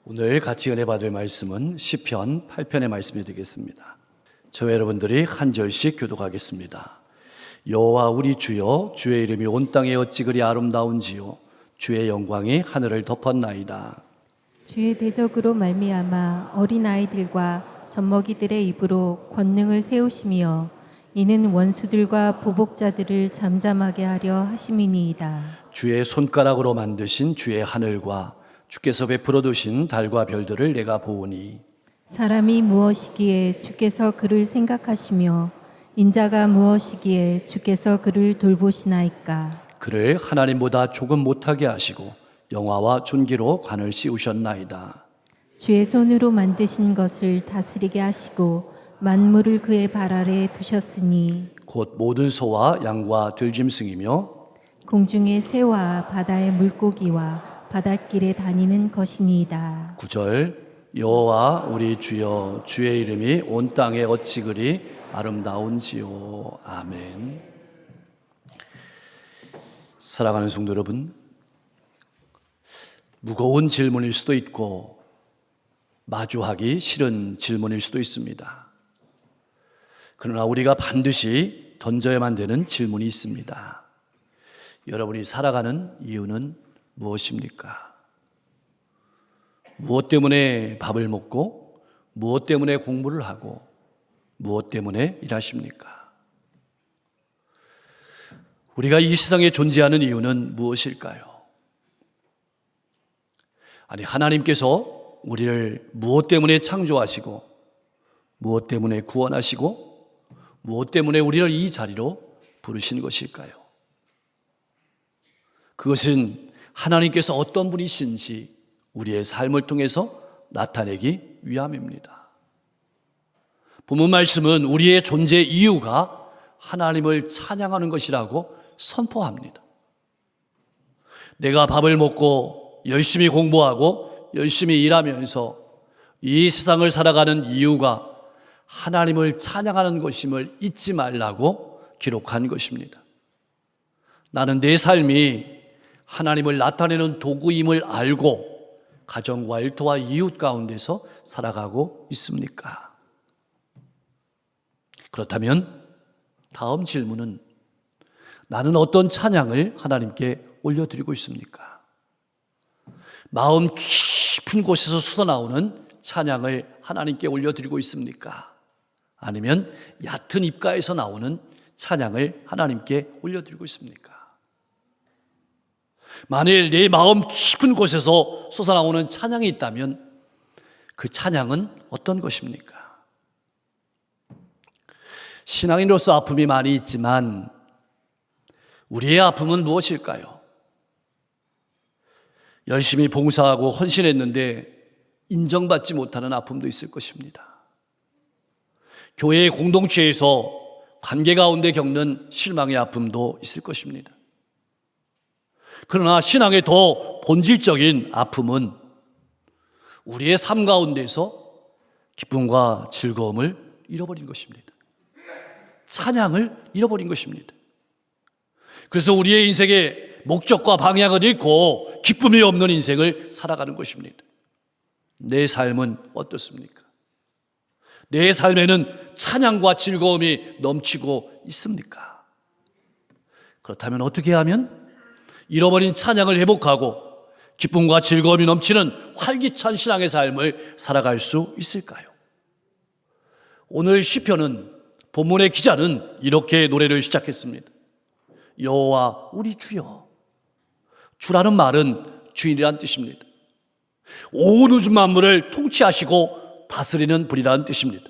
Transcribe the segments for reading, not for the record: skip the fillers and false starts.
오늘 같이 은혜 받을 말씀은 시편 8편의 말씀이 되겠습니다. 저와 여러분들이 한 절씩 교독하겠습니다. 여호와 우리 주여, 주의 이름이 온 땅에 어찌 그리 아름다운지요, 주의 영광이 하늘을 덮었나이다. 주의 대적으로 말미암아 어린아이들과 젖먹이들의 입으로 권능을 세우시며 이는 원수들과 보복자들을 잠잠하게 하려 하심이니이다. 주의 손가락으로 만드신 주의 하늘과 주께서 베풀어 두신 달과 별들을 내가 보오니 사람이 무엇이기에 주께서 그를 생각하시며 인자가 무엇이기에 주께서 그를 돌보시나이까. 그를 하나님보다 조금 못하게 하시고 영화와 존귀로 관을 씌우셨나이다. 주의 손으로 만드신 것을 다스리게 하시고 만물을 그의 발 아래에 두셨으니 곧 모든 소와 양과 들짐승이며 공중의 새와 바다의 물고기와 바닷길에 다니는 것이니이다. 9절 여호와 우리 주여, 주의 이름이 온 땅에 어찌 그리 아름다운지요. 아멘. 사랑하는 성도 여러분, 무거운 질문일 수도 있고 마주하기 싫은 질문일 수도 있습니다. 그러나 우리가 반드시 던져야만 되는 질문이 있습니다. 여러분이 살아가는 이유는 무엇입니까? 무엇 때문에 밥을 먹고, 무엇 때문에 공부를 하고, 무엇 때문에 일하십니까? 우리가 이 세상에 존재하는 이유는 무엇일까요? 아니, 하나님께서 우리를 무엇 때문에 창조하시고, 무엇 때문에 구원하시고, 무엇 때문에 우리를 이 자리로 부르신 것일까요? 그것은 하나님께서 어떤 분이신지 우리의 삶을 통해서 나타내기 위함입니다. 본문 말씀은 우리의 존재 이유가 하나님을 찬양하는 것이라고 선포합니다. 내가 밥을 먹고 열심히 공부하고 열심히 일하면서 이 세상을 살아가는 이유가 하나님을 찬양하는 것임을 잊지 말라고 기록한 것입니다. 나는 내 삶이 하나님을 나타내는 도구임을 알고 가정과 일터와 이웃 가운데서 살아가고 있습니까? 그렇다면 다음 질문은 나는 어떤 찬양을 하나님께 올려드리고 있습니까? 마음 깊은 곳에서 솟아나오는 찬양을 하나님께 올려드리고 있습니까? 아니면 얕은 입가에서 나오는 찬양을 하나님께 올려드리고 있습니까? 만일 내 마음 깊은 곳에서 솟아나오는 찬양이 있다면 그 찬양은 어떤 것입니까? 신앙인으로서 아픔이 많이 있지만 우리의 아픔은 무엇일까요? 열심히 봉사하고 헌신했는데 인정받지 못하는 아픔도 있을 것입니다. 교회의 공동체에서 관계 가운데 겪는 실망의 아픔도 있을 것입니다. 그러나 신앙의 더 본질적인 아픔은 우리의 삶 가운데서 기쁨과 즐거움을 잃어버린 것입니다. 찬양을 잃어버린 것입니다. 그래서 우리의 인생의 목적과 방향을 잃고 기쁨이 없는 인생을 살아가는 것입니다. 내 삶은 어떻습니까? 내 삶에는 찬양과 즐거움이 넘치고 있습니까? 그렇다면 어떻게 하면 잃어버린 찬양을 회복하고 기쁨과 즐거움이 넘치는 활기찬 신앙의 삶을 살아갈 수 있을까요? 오늘 시편은 본문의 기자는 이렇게 노래를 시작했습니다. 여호와 우리 주여. 주라는 말은 주인이란 뜻입니다. 온 우주 만물을 통치하시고 다스리는 분이라는 뜻입니다.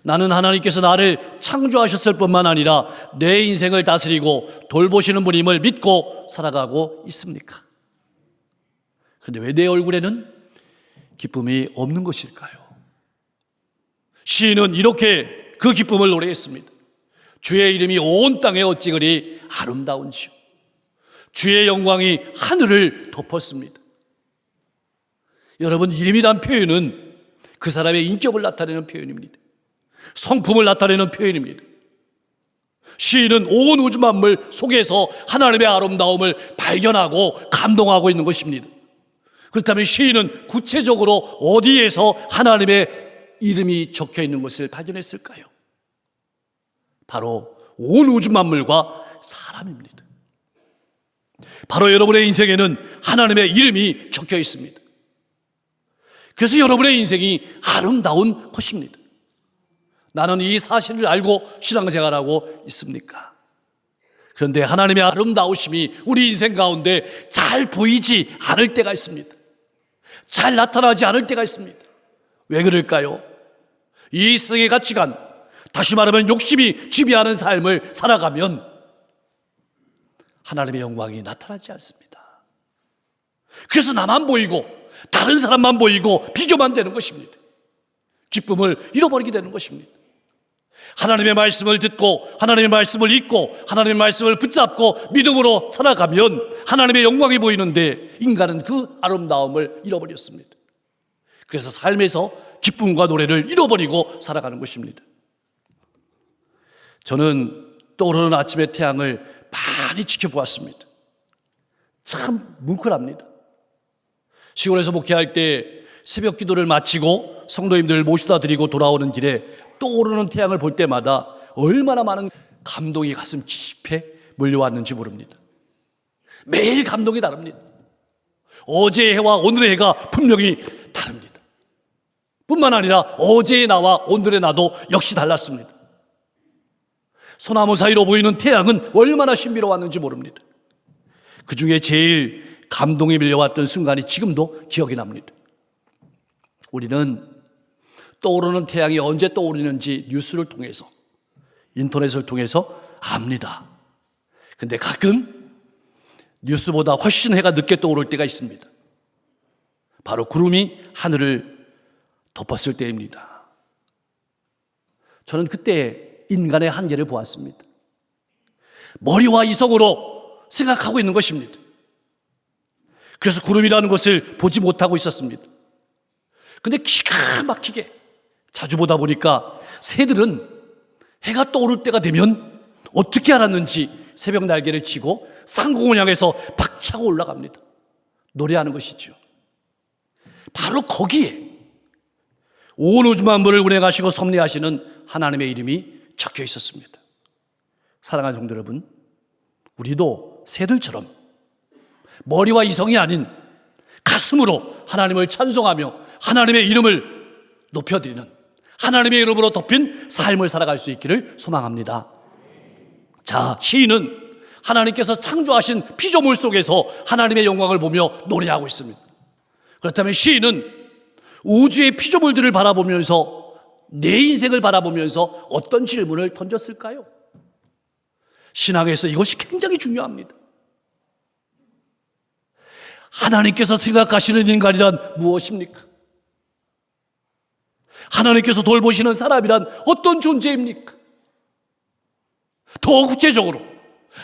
나는 하나님께서 나를 창조하셨을 뿐만 아니라 내 인생을 다스리고 돌보시는 분임을 믿고 살아가고 있습니까? 그런데 왜 내 얼굴에는 기쁨이 없는 것일까요? 시인은 이렇게 그 기쁨을 노래했습니다. 주의 이름이 온 땅에 어찌 그리 아름다운지요. 주의 영광이 하늘을 덮었습니다. 여러분, 이름이란 표현은 그 사람의 인격을 나타내는 표현입니다. 성품을 나타내는 표현입니다. 시인은 온 우주 만물 속에서 하나님의 아름다움을 발견하고 감동하고 있는 것입니다. 그렇다면 시인은 구체적으로 어디에서 하나님의 이름이 적혀 있는 것을 발견했을까요? 바로 온 우주 만물과 사람입니다. 바로 여러분의 인생에는 하나님의 이름이 적혀 있습니다. 그래서 여러분의 인생이 아름다운 것입니다. 나는 이 사실을 알고 신앙생활하고 있습니까? 그런데 하나님의 아름다우심이 우리 인생 가운데 잘 보이지 않을 때가 있습니다. 잘 나타나지 않을 때가 있습니다. 왜 그럴까요? 이 세상의 가치관, 다시 말하면 욕심이 지배하는 삶을 살아가면 하나님의 영광이 나타나지 않습니다. 그래서 나만 보이고 다른 사람만 보이고 비교만 되는 것입니다. 기쁨을 잃어버리게 되는 것입니다. 하나님의 말씀을 듣고 하나님의 말씀을 읽고 하나님의 말씀을 붙잡고 믿음으로 살아가면 하나님의 영광이 보이는데 인간은 그 아름다움을 잃어버렸습니다. 그래서 삶에서 기쁨과 노래를 잃어버리고 살아가는 것입니다. 저는 떠오르는 아침의 태양을 많이 지켜보았습니다. 참 뭉클합니다. 시골에서 목회할 때 새벽 기도를 마치고 성도님들 모시다 드리고 돌아오는 길에 떠오르는 태양을 볼 때마다 얼마나 많은 감동이 가슴 깊이 몰려왔는지 모릅니다. 매일 감동이 다릅니다. 어제의 해와 오늘의 해가 분명히 다릅니다. 뿐만 아니라 어제의 나와 오늘의 나도 역시 달랐습니다. 소나무 사이로 보이는 태양은 얼마나 신비로웠는지 모릅니다. 그 중에 제일 감동이 밀려왔던 순간이 지금도 기억이 납니다. 우리는 떠오르는 태양이 언제 떠오르는지 뉴스를 통해서, 인터넷을 통해서 압니다. 근데 가끔 뉴스보다 훨씬 해가 늦게 떠오를 때가 있습니다. 바로 구름이 하늘을 덮었을 때입니다. 저는 그때 인간의 한계를 보았습니다. 머리와 이성으로 생각하고 있는 것입니다. 그래서 구름이라는 것을 보지 못하고 있었습니다. 근데 기가 막히게 자주 보다 보니까 새들은 해가 떠오를 때가 되면 어떻게 알았는지 새벽 날개를 치고 상공을 향해서 박차고 올라갑니다. 노래하는 것이죠. 바로 거기에 온 우주 만물을 운행하시고 섭리하시는 하나님의 이름이 적혀 있었습니다. 사랑하는 성도 여러분, 우리도 새들처럼 머리와 이성이 아닌 가슴으로 하나님을 찬송하며 하나님의 이름을 높여드리는, 하나님의 이름으로 덮인 삶을 살아갈 수 있기를 소망합니다. 자, 시인은 하나님께서 창조하신 피조물 속에서 하나님의 영광을 보며 노래하고 있습니다. 그렇다면 시인은 우주의 피조물들을 바라보면서 내 인생을 바라보면서 어떤 질문을 던졌을까요? 신앙에서 이것이 굉장히 중요합니다. 하나님께서 생각하시는 인간이란 무엇입니까? 하나님께서 돌보시는 사람이란 어떤 존재입니까? 더 구체적으로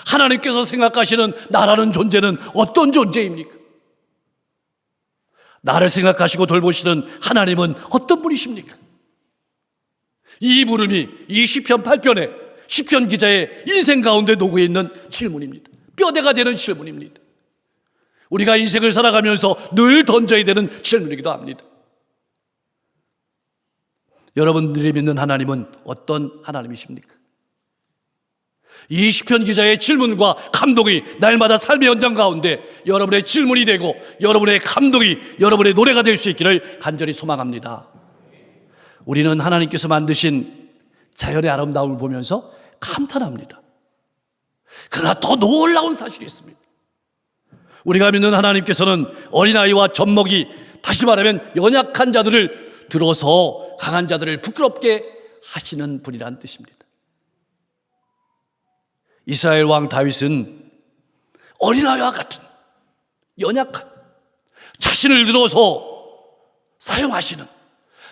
하나님께서 생각하시는 나라는 존재는 어떤 존재입니까? 나를 생각하시고 돌보시는 하나님은 어떤 분이십니까? 이 물음이 이 시편 8편에 시편 기자의 인생 가운데 녹여 있는 질문입니다. 뼈대가 되는 질문입니다. 우리가 인생을 살아가면서 늘 던져야 되는 질문이기도 합니다. 여러분들이 믿는 하나님은 어떤 하나님이십니까? 이 시편 기자의 질문과 감동이 날마다 삶의 현장 가운데 여러분의 질문이 되고 여러분의 감동이 여러분의 노래가 될 수 있기를 간절히 소망합니다. 우리는 하나님께서 만드신 자연의 아름다움을 보면서 감탄합니다. 그러나 더 놀라운 사실이 있습니다. 우리가 믿는 하나님께서는 어린아이와 젖먹이, 다시 말하면 연약한 자들을 들어서 강한 자들을 부끄럽게 하시는 분이란 뜻입니다. 이스라엘 왕 다윗은 어린아이와 같은 연약한, 자신을 들어서 사용하시는,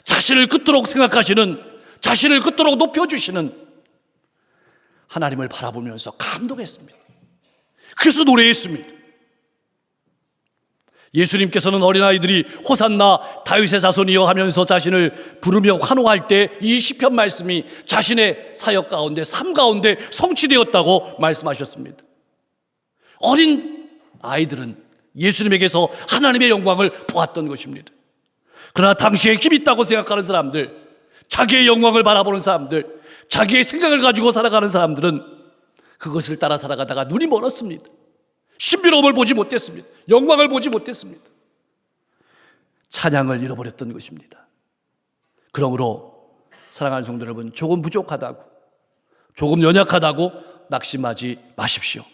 자신을 그토록 생각하시는, 자신을 그토록 높여주시는 하나님을 바라보면서 감동했습니다. 그래서 노래했습니다. 예수님께서는 어린아이들이 호산나 다윗의 자손이여 하면서 자신을 부르며 환호할 때 이 시편 말씀이 자신의 사역 가운데, 삶 가운데 성취되었다고 말씀하셨습니다. 어린 아이들은 예수님에게서 하나님의 영광을 보았던 것입니다. 그러나 당시에 힘 있다고 생각하는 사람들, 자기의 영광을 바라보는 사람들, 자기의 생각을 가지고 살아가는 사람들은 그것을 따라 살아가다가 눈이 멀었습니다. 신비로움을 보지 못했습니다. 영광을 보지 못했습니다. 찬양을 잃어버렸던 것입니다. 그러므로 사랑하는 성도 여러분, 조금 부족하다고, 조금 연약하다고 낙심하지 마십시오.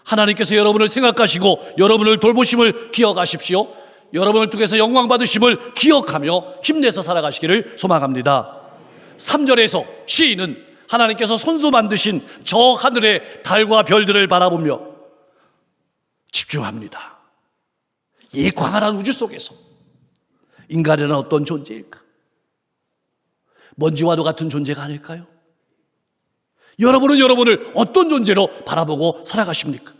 하나님께서 여러분을 생각하시고 여러분을 돌보심을 기억하십시오. 여러분을 통해서 영광 받으심을 기억하며 힘내서 살아가시기를 소망합니다. 3절에서 시인은 하나님께서 손수 만드신 저 하늘의 달과 별들을 바라보며 집중합니다. 이 광활한 우주 속에서 인간이란 어떤 존재일까? 먼지와도 같은 존재가 아닐까요? 여러분은 여러분을 어떤 존재로 바라보고 살아가십니까?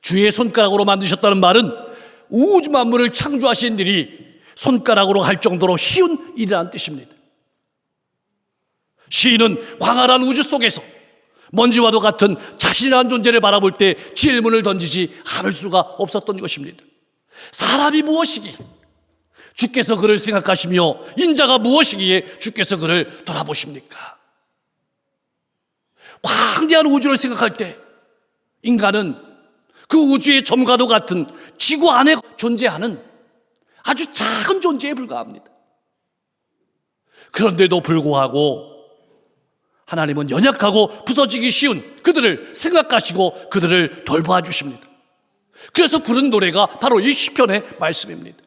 주의 손가락으로 만드셨다는 말은 우주 만물을 창조하신 일이 손가락으로 할 정도로 쉬운 일이라는 뜻입니다. 시인은 광활한 우주 속에서 먼지와도 같은 자신이라는 존재를 바라볼 때 질문을 던지지 않을 수가 없었던 것입니다. 사람이 무엇이기에 주께서 그를 생각하시며 인자가 무엇이기에 주께서 그를 돌아보십니까? 광대한 우주를 생각할 때 인간은 그 우주의 점과도 같은 지구 안에 존재하는 아주 작은 존재에 불과합니다. 그런데도 불구하고 하나님은 연약하고 부서지기 쉬운 그들을 생각하시고 그들을 돌봐 주십니다. 그래서 부른 노래가 바로 이 시편의 말씀입니다.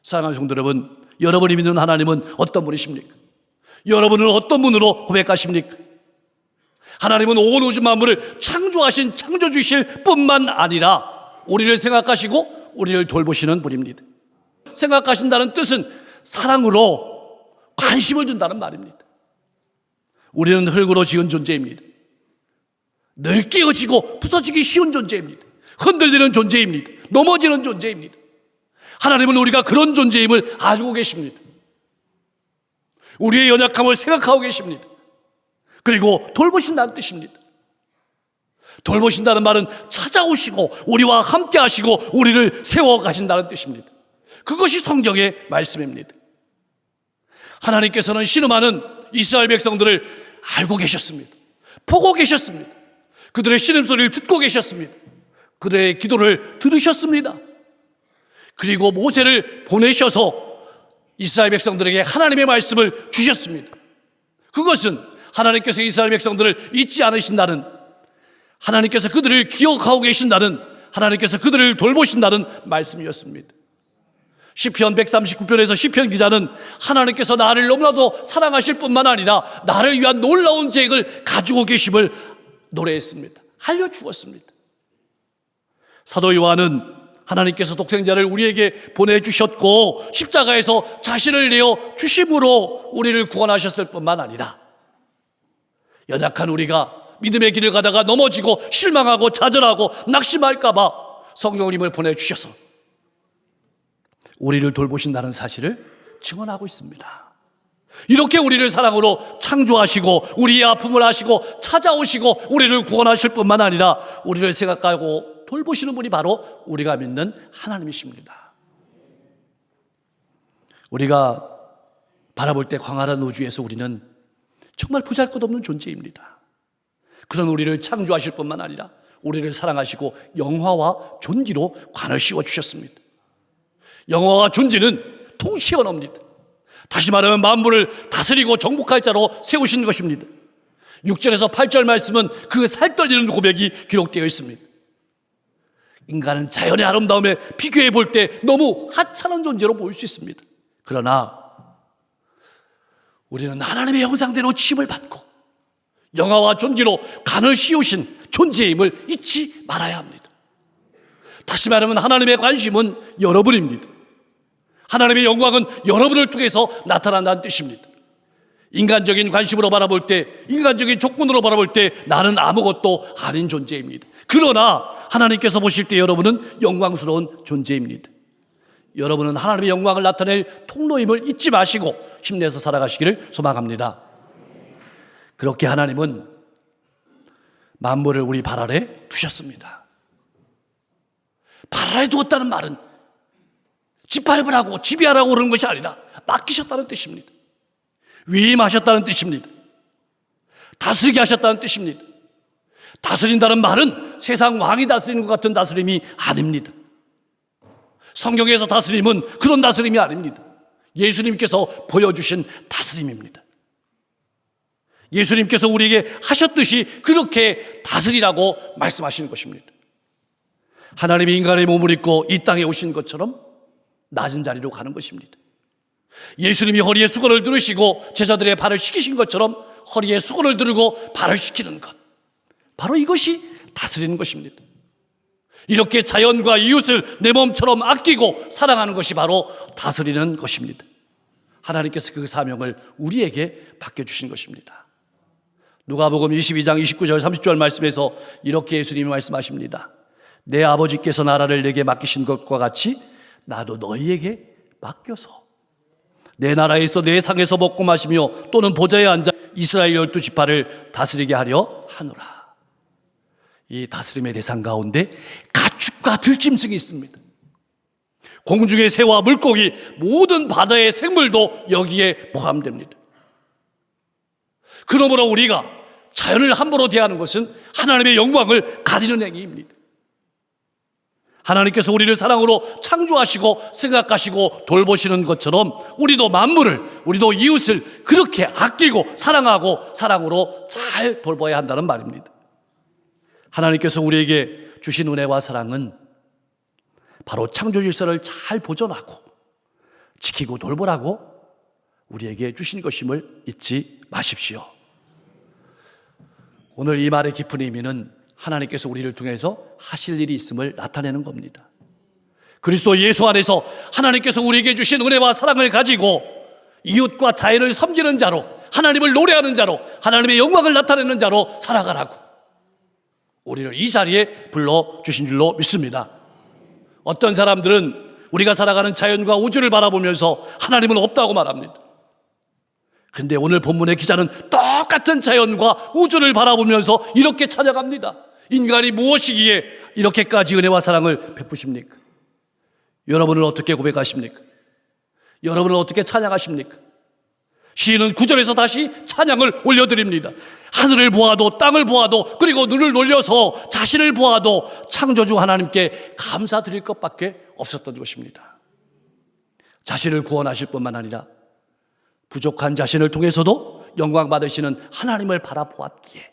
사랑하는 성도 여러분, 여러분이 믿는 하나님은 어떤 분이십니까? 여러분은 어떤 분으로 고백하십니까? 하나님은 온 우주 만물을 창조하신 창조주이실 뿐만 아니라 우리를 생각하시고 우리를 돌보시는 분입니다. 생각하신다는 뜻은 사랑으로 관심을 준다는 말입니다. 우리는 흙으로 지은 존재입니다. 늘 깨어지고 부서지기 쉬운 존재입니다. 흔들리는 존재입니다. 넘어지는 존재입니다. 하나님은 우리가 그런 존재임을 알고 계십니다. 우리의 연약함을 생각하고 계십니다. 그리고 돌보신다는 뜻입니다. 돌보신다는 말은 찾아오시고 우리와 함께 하시고 우리를 세워가신다는 뜻입니다. 그것이 성경의 말씀입니다. 하나님께서는 신음하는 이스라엘 백성들을 알고 계셨습니다. 보고 계셨습니다. 그들의 신음소리를 듣고 계셨습니다. 그들의 기도를 들으셨습니다. 그리고 모세를 보내셔서 이스라엘 백성들에게 하나님의 말씀을 주셨습니다. 그것은 하나님께서 이스라엘 백성들을 잊지 않으신다는, 하나님께서 그들을 기억하고 계신다는, 하나님께서 그들을 돌보신다는 말씀이었습니다. 시편 139편에서 시편 기자는 하나님께서 나를 너무나도 사랑하실 뿐만 아니라 나를 위한 놀라운 계획을 가지고 계심을 노래했습니다. 알려주었습니다. 사도 요한은 하나님께서 독생자를 우리에게 보내주셨고 십자가에서 자신을 내어 주심으로 우리를 구원하셨을 뿐만 아니라 연약한 우리가 믿음의 길을 가다가 넘어지고 실망하고 좌절하고 낙심할까 봐 성령님을 보내주셔서 우리를 돌보신다는 사실을 증언하고 있습니다. 이렇게 우리를 사랑으로 창조하시고 우리의 아픔을 아시고 찾아오시고 우리를 구원하실 뿐만 아니라 우리를 생각하고 돌보시는 분이 바로 우리가 믿는 하나님이십니다. 우리가 바라볼 때 광활한 우주에서 우리는 정말 보잘것없는 존재입니다. 그런 우리를 창조하실 뿐만 아니라 우리를 사랑하시고 영화와 존귀로 관을 씌워주셨습니다. 영화와 존귀는 동시에 언어입니다. 다시 말하면 만물을 다스리고 정복할 자로 세우신 것입니다. 6절에서 8절 말씀은 그 살떨리는 고백이 기록되어 있습니다. 인간은 자연의 아름다움에 비교해 볼 때 너무 하찮은 존재로 보일 수 있습니다. 그러나 우리는 하나님의 형상대로 취임을 받고 영화와 존귀로 간을 씌우신 존재임을 잊지 말아야 합니다. 다시 말하면 하나님의 관심은 여러분입니다. 하나님의 영광은 여러분을 통해서 나타난다는 뜻입니다. 인간적인 관심으로 바라볼 때, 인간적인 조건으로 바라볼 때 나는 아무것도 아닌 존재입니다. 그러나 하나님께서 보실 때 여러분은 영광스러운 존재입니다. 여러분은 하나님의 영광을 나타낼 통로임을 잊지 마시고 힘내서 살아가시기를 소망합니다. 그렇게 하나님은 만물을 우리 발 아래 두셨습니다. 발 아래 두었다는 말은 짓밟으라고 지배하라고 그러는 것이 아니라 맡기셨다는 뜻입니다. 위임하셨다는 뜻입니다. 다스리게 하셨다는 뜻입니다. 다스린다는 말은 세상 왕이 다스리는 것 같은 다스림이 아닙니다. 성경에서 다스림은 그런 다스림이 아닙니다. 예수님께서 보여주신 다스림입니다. 예수님께서 우리에게 하셨듯이 그렇게 다스리라고 말씀하시는 것입니다. 하나님이 인간의 몸을 입고 이 땅에 오신 것처럼 낮은 자리로 가는 것입니다. 예수님이 허리에 수건을 두르시고 제자들의 발을 씻기신 것처럼 허리에 수건을 두르고 발을 씻기는 것, 바로 이것이 다스리는 것입니다. 이렇게 자연과 이웃을 내 몸처럼 아끼고 사랑하는 것이 바로 다스리는 것입니다. 하나님께서 그 사명을 우리에게 맡겨주신 것입니다. 누가복음 22장 29절 30절 말씀에서 이렇게 예수님이 말씀하십니다. 내 아버지께서 나라를 내게 맡기신 것과 같이 나도 너희에게 맡겨서 내 나라에서 내 상에서 먹고 마시며 또는 보좌에 앉아 이스라엘 12지파를 다스리게 하려 하노라. 이 다스림의 대상 가운데 가축과 들짐승이 있습니다. 공중의 새와 물고기, 모든 바다의 생물도 여기에 포함됩니다. 그러므로 우리가 자연을 함부로 대하는 것은 하나님의 영광을 가리는 행위입니다. 하나님께서 우리를 사랑으로 창조하시고 생각하시고 돌보시는 것처럼 우리도 만물을, 우리도 이웃을 그렇게 아끼고 사랑하고 사랑으로 잘 돌봐야 한다는 말입니다. 하나님께서 우리에게 주신 은혜와 사랑은 바로 창조 질서를 잘 보존하고 지키고 돌보라고 우리에게 주신 것임을 잊지 마십시오. 오늘 이 말의 깊은 의미는 하나님께서 우리를 통해서 하실 일이 있음을 나타내는 겁니다. 그리스도 예수 안에서 하나님께서 우리에게 주신 은혜와 사랑을 가지고 이웃과 자연을 섬기는 자로, 하나님을 노래하는 자로, 하나님의 영광을 나타내는 자로 살아가라고 우리를 이 자리에 불러주신 줄로 믿습니다. 어떤 사람들은 우리가 살아가는 자연과 우주를 바라보면서 하나님은 없다고 말합니다. 근데 오늘 본문의 기자는 똑같은 자연과 우주를 바라보면서 이렇게 찬양합니다. 인간이 무엇이기에 이렇게까지 은혜와 사랑을 베푸십니까? 여러분은 어떻게 고백하십니까? 여러분은 어떻게 찬양하십니까? 시인은 9절에서 다시 찬양을 올려드립니다. 하늘을 보아도 땅을 보아도 그리고 눈을 돌려서 자신을 보아도 창조주 하나님께 감사드릴 것밖에 없었던 것입니다. 자신을 구원하실 뿐만 아니라 부족한 자신을 통해서도 영광 받으시는 하나님을 바라보았기에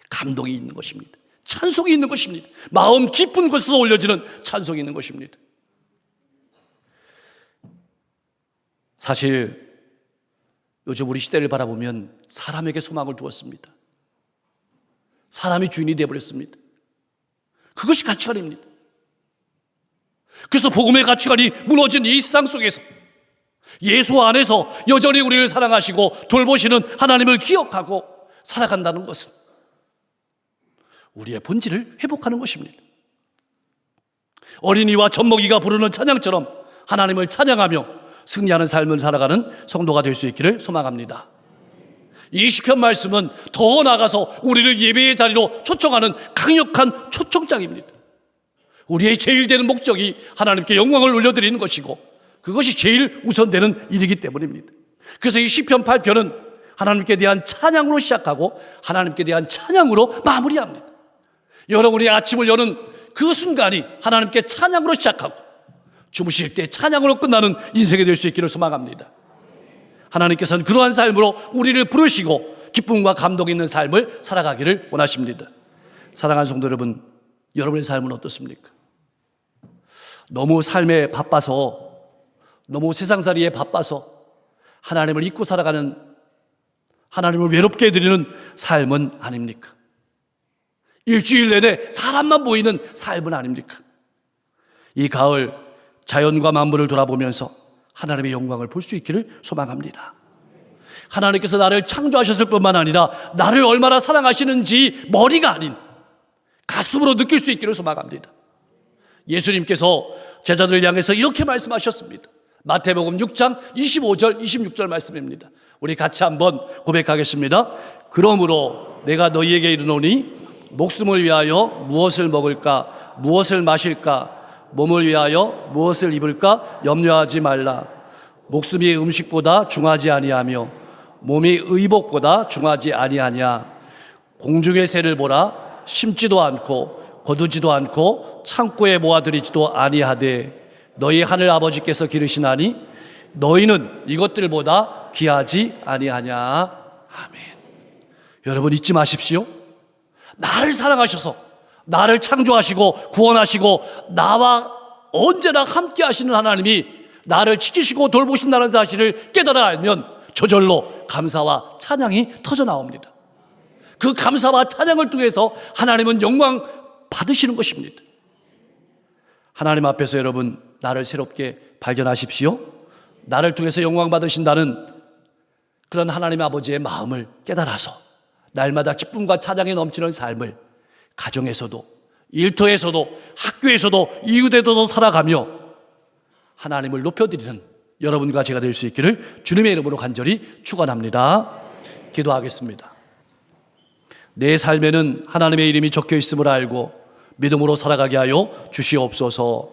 감동이 있는 것입니다. 찬송이 있는 것입니다. 마음 깊은 곳에서 올려지는 찬송이 있는 것입니다. 사실 요즘 우리 시대를 바라보면 사람에게 소망을 두었습니다. 사람이 주인이 되어버렸습니다. 그것이 가치관입니다. 그래서 복음의 가치관이 무너진 이 세상 속에서 예수 안에서 여전히 우리를 사랑하시고 돌보시는 하나님을 기억하고 살아간다는 것은 우리의 본질을 회복하는 것입니다. 어린이와 젖먹이가 부르는 찬양처럼 하나님을 찬양하며 승리하는 삶을 살아가는 성도가 될 수 있기를 소망합니다. 이 시편 말씀은 더 나아가서 우리를 예배의 자리로 초청하는 강력한 초청장입니다. 우리의 제일 되는 목적이 하나님께 영광을 올려드리는 것이고 그것이 제일 우선되는 일이기 때문입니다. 그래서 이 시편 8편은 하나님께 대한 찬양으로 시작하고 하나님께 대한 찬양으로 마무리합니다. 여러분이 아침을 여는 그 순간이 하나님께 찬양으로 시작하고 주무실 때 찬양으로 끝나는 인생이 될 수 있기를 소망합니다. 하나님께서는 그러한 삶으로 우리를 부르시고 기쁨과 감동 있는 삶을 살아가기를 원하십니다. 사랑하는 성도 여러분, 여러분의 삶은 어떻습니까? 너무 삶에 바빠서, 너무 세상살이에 바빠서 하나님을 잊고 살아가는, 하나님을 외롭게 해드리는 삶은 아닙니까? 일주일 내내 사람만 보이는 삶은 아닙니까? 이 가을 자연과 만물을 돌아보면서 하나님의 영광을 볼 수 있기를 소망합니다. 하나님께서 나를 창조하셨을 뿐만 아니라 나를 얼마나 사랑하시는지 머리가 아닌 가슴으로 느낄 수 있기를 소망합니다. 예수님께서 제자들을 향해서 이렇게 말씀하셨습니다. 마태복음 6장 25절 26절 말씀입니다. 우리 같이 한번 고백하겠습니다. 그러므로 내가 너희에게 이르노니 목숨을 위하여 무엇을 먹을까 무엇을 마실까 몸을 위하여 무엇을 입을까 염려하지 말라. 목숨이 음식보다 중하지 아니하며 몸이 의복보다 중하지 아니하냐. 공중의 새를 보라. 심지도 않고 거두지도 않고 창고에 모아들이지도 아니하되 너희 하늘 아버지께서 기르시나니 너희는 이것들보다 귀하지 아니하냐. 아멘. 여러분 잊지 마십시오. 나를 사랑하셔서 나를 창조하시고 구원하시고 나와 언제나 함께 하시는 하나님이 나를 지키시고 돌보신다는 사실을 깨달아 알면 저절로 감사와 찬양이 터져나옵니다. 그 감사와 찬양을 통해서 하나님은 영광 받으시는 것입니다. 하나님 앞에서 여러분 나를 새롭게 발견하십시오. 나를 통해서 영광 받으신다는 그런 하나님 아버지의 마음을 깨달아서 날마다 기쁨과 찬양이 넘치는 삶을 가정에서도 일터에서도 학교에서도 이웃에서도 살아가며 하나님을 높여드리는 여러분과 제가 될 수 있기를 주님의 이름으로 간절히 축원합니다. 기도하겠습니다. 내 삶에는 하나님의 이름이 적혀 있음을 알고 믿음으로 살아가게 하여 주시옵소서.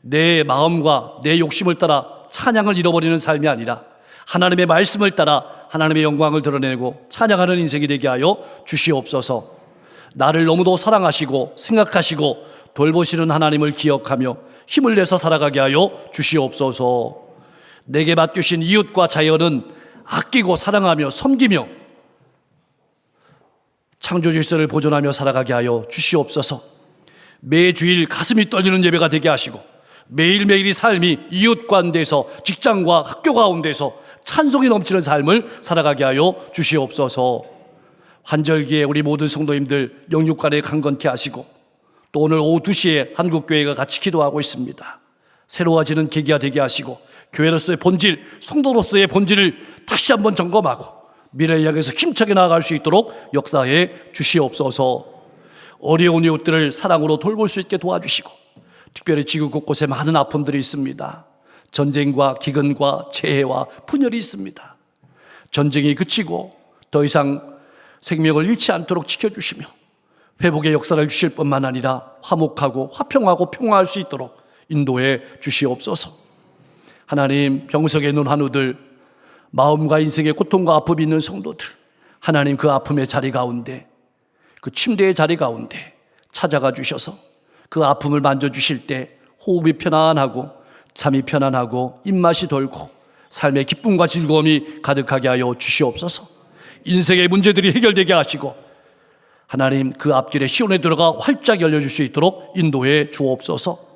내 마음과 내 욕심을 따라 찬양을 잃어버리는 삶이 아니라 하나님의 말씀을 따라 하나님의 영광을 드러내고 찬양하는 인생이 되게 하여 주시옵소서. 나를 너무도 사랑하시고 생각하시고 돌보시는 하나님을 기억하며 힘을 내서 살아가게 하여 주시옵소서. 내게 맡기신 이웃과 자연은 아끼고 사랑하며 섬기며 창조 질서를 보존하며 살아가게 하여 주시옵소서. 매주일 가슴이 떨리는 예배가 되게 하시고 매일매일이 삶이 이웃 가운데서 직장과 학교 가운데서 찬송이 넘치는 삶을 살아가게 하여 주시옵소서. 환절기에 우리 모든 성도님들 영육간에 강건케 하시고 또 오늘 오후 2시에 한국교회가 같이 기도하고 있습니다. 새로워지는 계기가 되게 하시고 교회로서의 본질, 성도로서의 본질을 다시 한번 점검하고 미래를 향해서 힘차게 나아갈 수 있도록 역사해 주시옵소서. 어려운 이웃들을 사랑으로 돌볼 수 있게 도와주시고 특별히 지구 곳곳에 많은 아픔들이 있습니다. 전쟁과 기근과 재해와 분열이 있습니다. 전쟁이 그치고 더 이상 생명을 잃지 않도록 지켜주시며 회복의 역사를 주실 뿐만 아니라 화목하고 화평하고 평화할 수 있도록 인도해 주시옵소서. 하나님, 병석에 눈 한우들, 마음과 인생의 고통과 아픔이 있는 성도들, 하나님 그 아픔의 자리 가운데, 그 침대의 자리 가운데 찾아가 주셔서 그 아픔을 만져주실 때 호흡이 편안하고 잠이 편안하고 입맛이 돌고 삶의 기쁨과 즐거움이 가득하게 하여 주시옵소서. 인생의 문제들이 해결되게 하시고 하나님 그 앞길에 시온에 들어가 활짝 열려줄 수 있도록 인도해 주옵소서.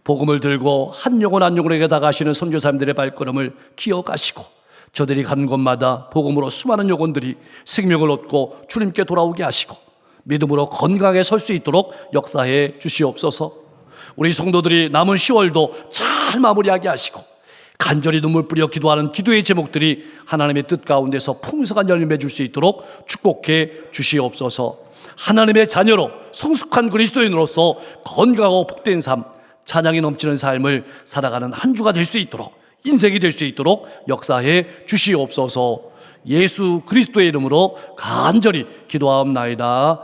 복음을 들고 한 영혼 한 영혼에게 다가가시는 선교사님들의 발걸음을 기억하시고 저들이 가는 곳마다 복음으로 수많은 영혼들이 생명을 얻고 주님께 돌아오게 하시고 믿음으로 건강하게 설 수 있도록 역사해 주시옵소서. 우리 성도들이 남은 10월도 잘 마무리하게 하시고 간절히 눈물 뿌려 기도하는 기도의 제목들이 하나님의 뜻 가운데서 풍성한 열매 줄 수 있도록 축복해 주시옵소서. 하나님의 자녀로 성숙한 그리스도인으로서 건강하고 복된 삶, 찬양이 넘치는 삶을 살아가는 한 주가 될 수 있도록, 인생이 될 수 있도록 역사해 주시옵소서. 예수 그리스도의 이름으로 간절히 기도하옵나이다.